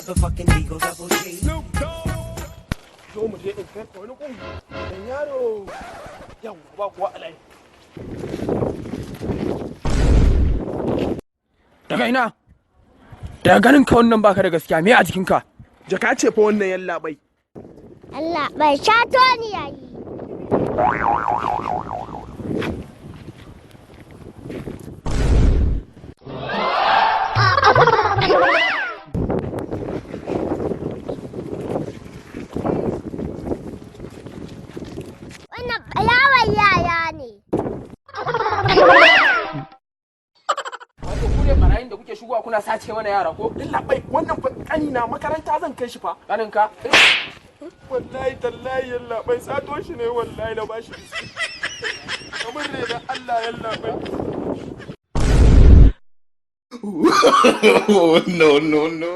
motherfucking Eagle Double G. Zo mu je in kai wani kun dan yaro. Yau ba kuwa alai. Daga ina? Daga ganin ka wannan baka da gaskiya me a jikinka? Jaka ce fa wannan yalla bai. Allah bai shato ni yayi. Wannan bayawan yaya ne. Wato ku ne barayin da kuke shigowa kuna sace mana yara ko? Yalla bai wannan fa kani na makaranta zan kai shi fa. Kanin ka? Wallahi tallahi yalla bai sato shi ne wallahi na bashi. Kamar ne da Allah yalla bai. No, no, no.